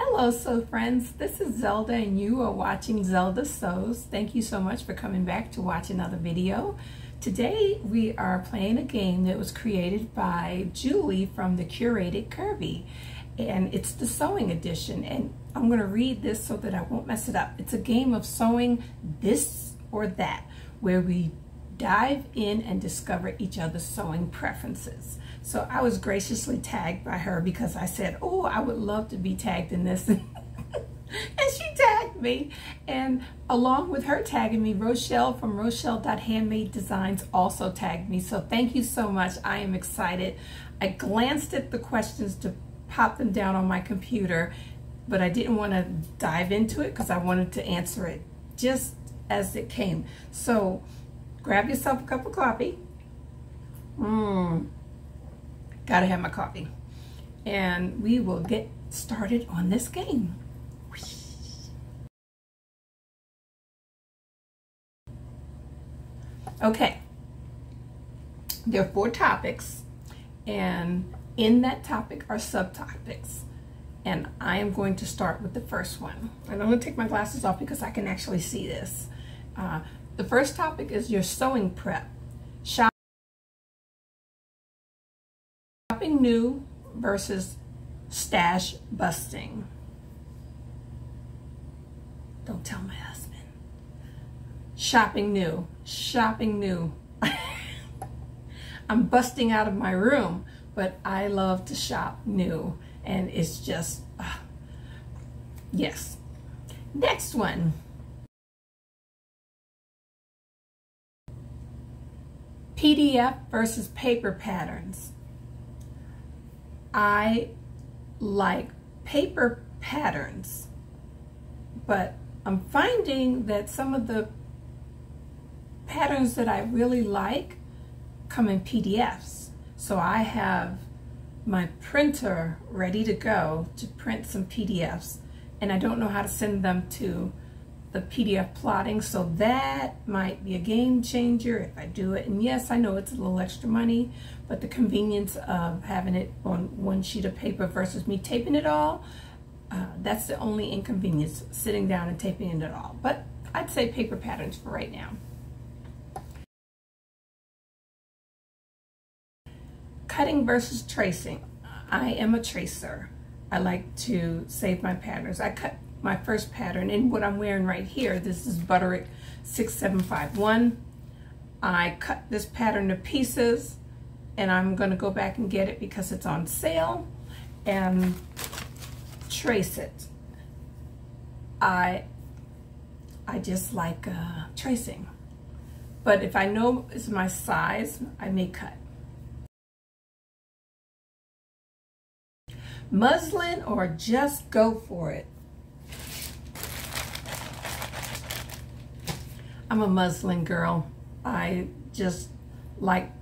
Hello, sew friends. This is Zelda and you are watching Zelda Sews. Thank you so much for coming back to watch another video. Today we are playing a game that was created by Julie from the Curated Kirby, and it's the sewing edition, and I'm going to read this so that I won't mess it up. It's a game of sewing this or that, where we dive in and discover each other's sewing preferences. So I was graciously tagged by her because I said, oh, I would love to be tagged in this. And she tagged me. And along with her tagging me, Rochelle from Rochelle.Handmade Designs also tagged me. So thank you so much. I am excited. I glanced at the questions to pop them down on my computer, but I didn't want to dive into it because I wanted to answer it just as it came. So grab yourself a cup of coffee. Gotta have my coffee. And we will get started on this game. Okay. There are 4 topics, and in that topic are subtopics. And I am going to start with the first one. And I'm going to take my glasses off because I can actually see this. The first topic is your sewing prep. Shopping new versus stash busting. Don't tell my husband. Shopping new. Shopping new. I'm busting out of my room, but I love to shop new. And it's just, yes. Next one. PDF versus paper patterns. I like paper patterns, but I'm finding that some of the patterns that I really like come in PDFs. So I have my printer ready to go to print some PDFs, and I don't know how to send them to the PDF plotting, so that might be a game changer if I do it. And yes, I know it's a little extra money, but the convenience of having it on one sheet of paper versus me taping it all, that's the only inconvenience, sitting down and taping it all. But I'd say paper patterns for right now. Cutting versus tracing. I am a tracer. I like to save my patterns. I cut my first pattern in what I'm wearing right here. This is Butterick 6751. I cut this pattern to pieces, and I'm going to go back and get it because it's on sale and trace it. I just like tracing, but if I know it's my size, I may cut. Muslin or just go for it? I'm a muslin girl. I just like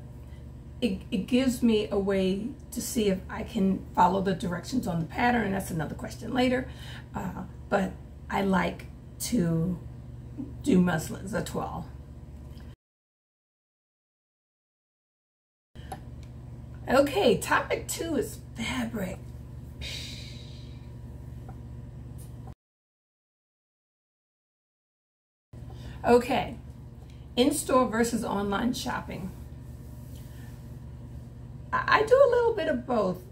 it. It gives me a way to see if I can follow the directions on the pattern, and that's another question later. But I like to do muslins, a toile. Okay, topic 2 is fabric. Okay, in-store versus online shopping. I do a little bit of both,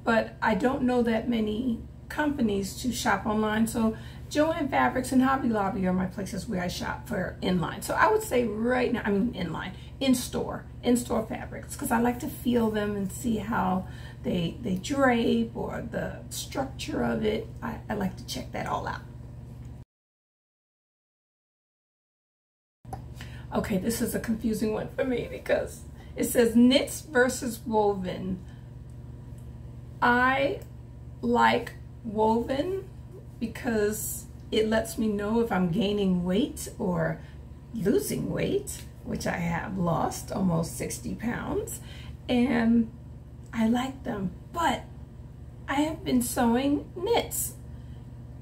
but I don't know that many companies to shop online. So Joann Fabrics and Hobby Lobby are my places where I shop for inline. So I would say right now, I mean inline, in-store fabrics, because I like to feel them and see how they drape or the structure of it. I like to check that all out. Okay, this is a confusing one for me because it says knits versus woven. I like woven because it lets me know if I'm gaining weight or losing weight, which I have lost almost 60 pounds, and I like them. But I have been sewing knits.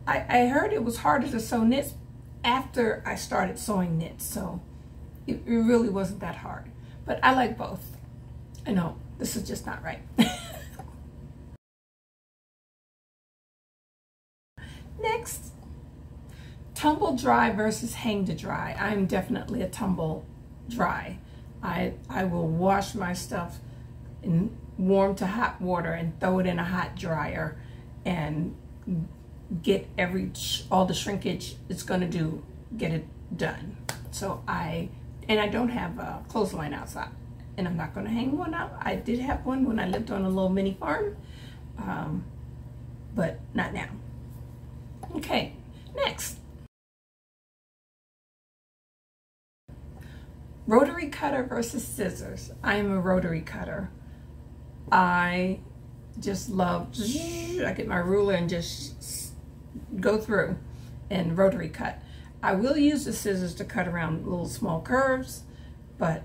I heard it was harder to sew knits after I started sewing knits, so it really wasn't that hard. But I like both. I know, this is just not right. Next, tumble dry versus hang to dry. I'm definitely a tumble dry. I will wash my stuff in warm to hot water and throw it in a hot dryer and get all the shrinkage it's going to do, get it done. So I don't have a clothesline outside, and I'm not going to hang one out. I did have one when I lived on a little mini farm, but not now. Okay, next. Rotary cutter versus scissors. I am a rotary cutter. I just love, I get my ruler and just go through and rotary cut. I will use the scissors to cut around little small curves, but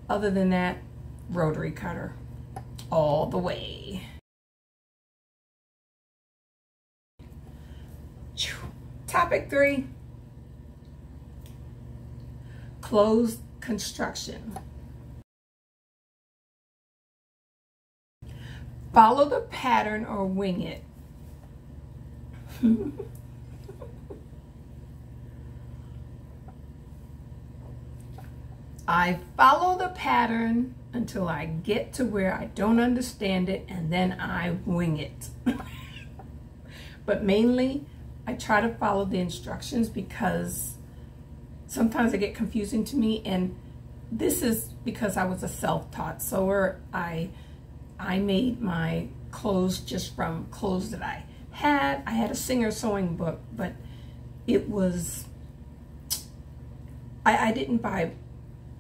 other than that, rotary cutter all the way. Topic 3, clothes construction. Follow the pattern or wing it. I follow the pattern until I get to where I don't understand it, and then I wing it. But mainly, I try to follow the instructions because sometimes they get confusing to me, and this is because I was a self-taught sewer. I made my clothes just from clothes that I had. I had a Singer sewing book, but it was, I didn't buy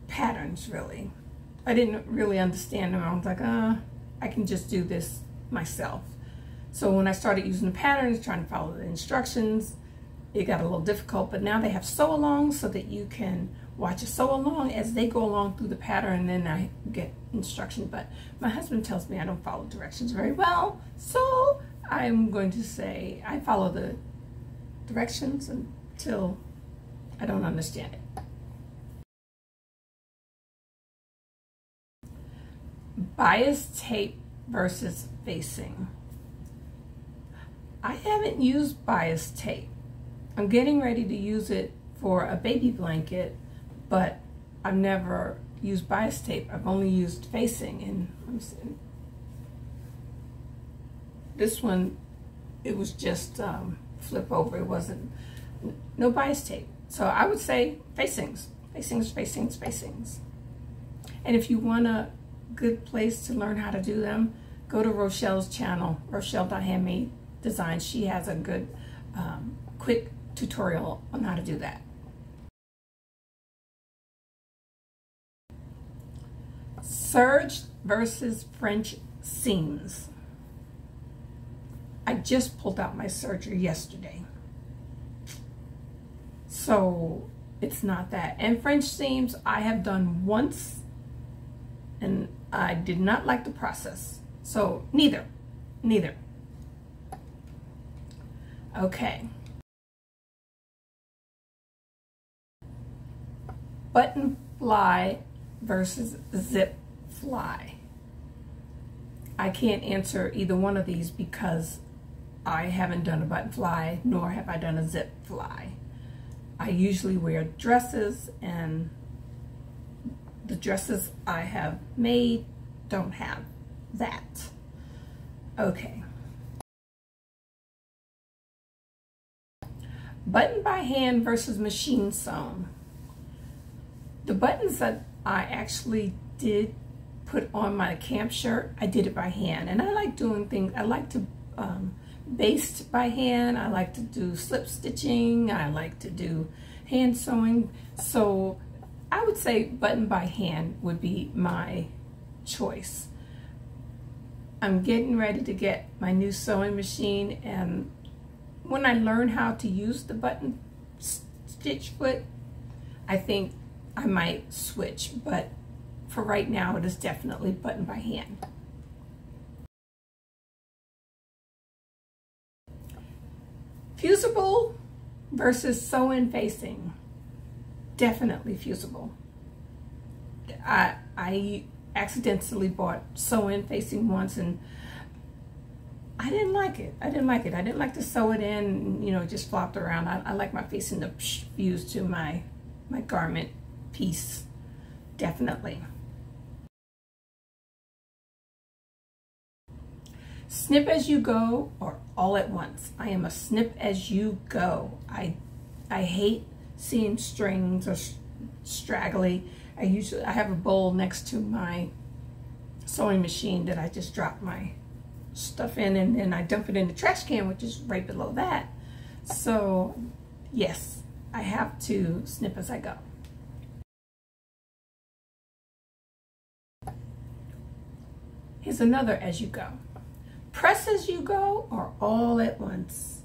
patterns really. I didn't really understand them. I was like, I can just do this myself. So when I started using the patterns, trying to follow the instructions, it got a little difficult, but now they have sew along so that you can watch a sew along as they go along through the pattern, and then I get instruction. But my husband tells me I don't follow directions very well, so I'm going to say I follow the directions until I don't understand it. Bias tape versus facing. I haven't used bias tape. I'm getting ready to use it for a baby blanket, but I've never used bias tape. I've only used facing, and let me see. This one, it was just flip over. It wasn't, no bias tape. So I would say facings, facings, facings, facings. And if you want a good place to learn how to do them, go to Rochelle's channel, Rochelle.handmade designs. She has a good quick tutorial on how to do that. Serged versus French seams. I just pulled out my serger yesterday, so it's not that. And French seams I have done once, and I did not like the process. So neither. Okay. Button fly versus zip fly. I can't answer either one of these because I haven't done a button fly, nor have I done a zip fly. I usually wear dresses, and the dresses I have made don't have that. Okay. Button by hand versus machine sewn. The buttons that I actually did put on my camp shirt, I did it by hand. And I like doing things, I like to baste by hand, I like to do slip stitching, I like to do hand sewing. So I would say button by hand would be my choice. I'm getting ready to get my new sewing machine, and when I learn how to use the button stitch foot, I think I might switch, but for right now it is definitely button by hand. Fusible versus sew-in facing. Definitely fusible. I accidentally bought sew-in facing once, and I didn't like it. I didn't like it. I didn't like to sew it in, and, you know, just flopped around. I like my facing to fuse to my garment piece, definitely. Snip as you go or all at once. I am a snip as you go. I hate seeing strings or straggly. I have a bowl next to my sewing machine that I just drop my stuff in, and then I dump it in the trash can, which is right below that. So yes, I have to snip as I go. Here's another as you go. Press as you go or all at once.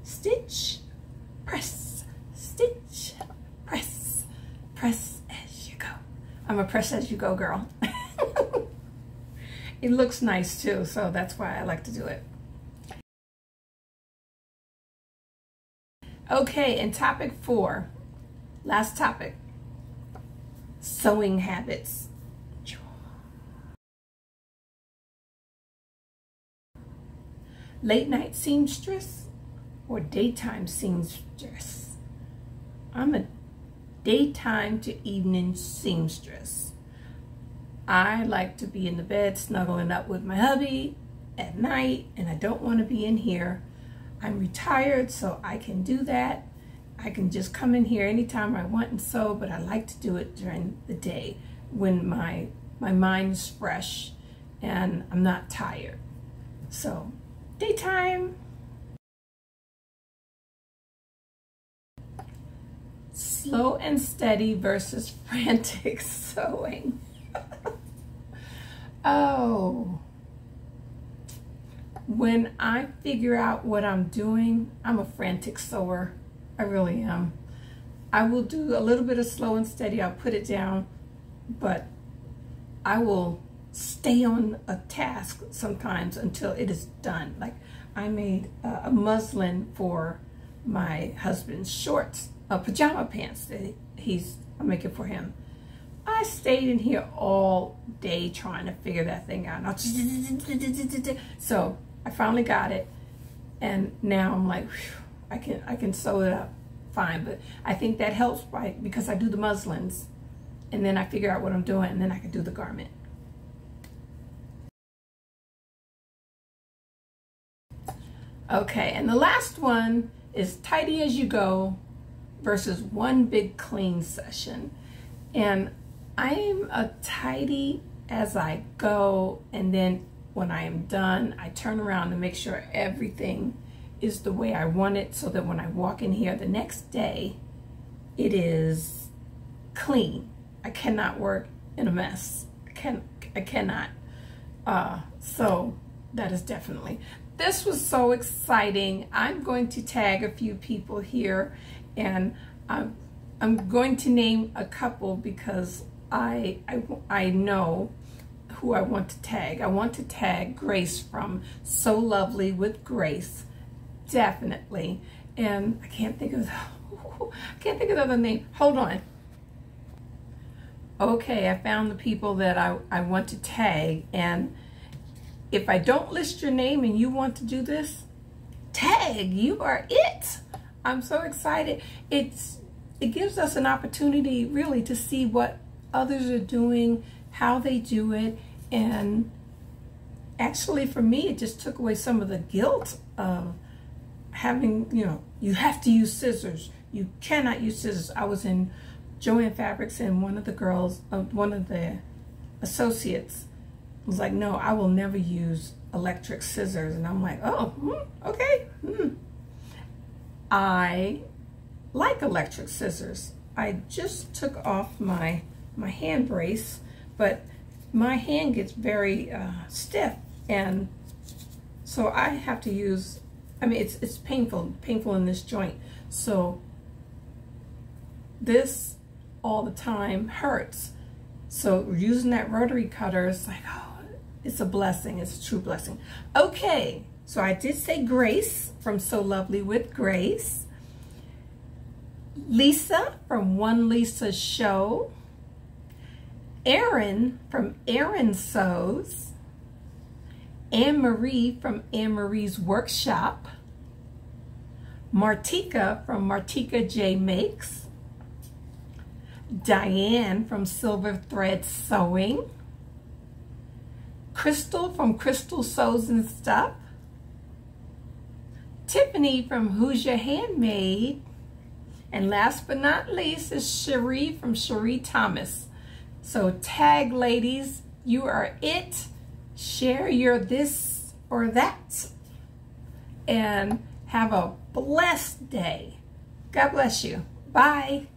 Stitch, press, stitch, press, press as you go. I'm a press as you go girl. It looks nice too, so that's why I like to do it. Okay, and topic 4, last topic, sewing habits. Late night seamstress or daytime seamstress? I'm a daytime to evening seamstress. I like to be in the bed snuggling up with my hubby at night, and I don't want to be in here. I'm retired, so I can do that. I can just come in here anytime I want and sew, but I like to do it during the day when my mind is fresh and I'm not tired. So daytime. Slow and steady versus frantic sewing. Oh, when I figure out what I'm doing, I'm a frantic sewer. I really am. I will do a little bit of slow and steady. I'll put it down, but I will stay on a task sometimes until it is done. Like I made a muslin for my husband's shorts, pajama pants that I'm making for him. I stayed in here all day trying to figure that thing out. So I finally got it, and now I'm like, whew, I can sew it up fine. But I think that helps because I do the muslins, and then I figure out what I'm doing, and then I can do the garment. Okay, and the last one is tidy as you go versus one big clean session. And I'm a tidy as I go, and then when I am done, I turn around to make sure everything is the way I want it, so that when I walk in here the next day, it is clean. I cannot work in a mess. I cannot. So that is definitely. This was so exciting. I'm going to tag a few people here, and I'm going to name a couple because I know who I want to tag. I want to tag Grace from So Lovely with Grace, definitely. And I can't think of the other name. Hold on. Okay, I found the people that I want to tag, and if I don't list your name and you want to do this, tag, you are it. I'm so excited. It gives us an opportunity really to see what others are doing, how they do it, and actually for me it just took away some of the guilt of having, you have to use scissors. You cannot use scissors. I was in Joann Fabrics, and one of the girls, one of the associates was like, no, I will never use electric scissors. And I'm like, oh, okay. I like electric scissors. I just took off my hand brace, but my hand gets very stiff, and so I have to use, it's painful in this joint. So this all the time hurts. So using that rotary cutter is like, oh, it's a blessing. It's a true blessing. Okay, so I did say Grace from So Lovely with Grace. Lisa from One Lisa Show. Erin from Erin Sews. Anne-Marie from Anne-Marie's Workshop, Martika from Martika J Makes, Diane from Silver Thread Sewing, Crystal from Crystal Sews and Stuff, Tiffany from Who's Your Handmade, and last but not least is Cherie from Cherie Thomas. So tag, ladies, you are it. Share your this or that, and have a blessed day. God bless you. Bye.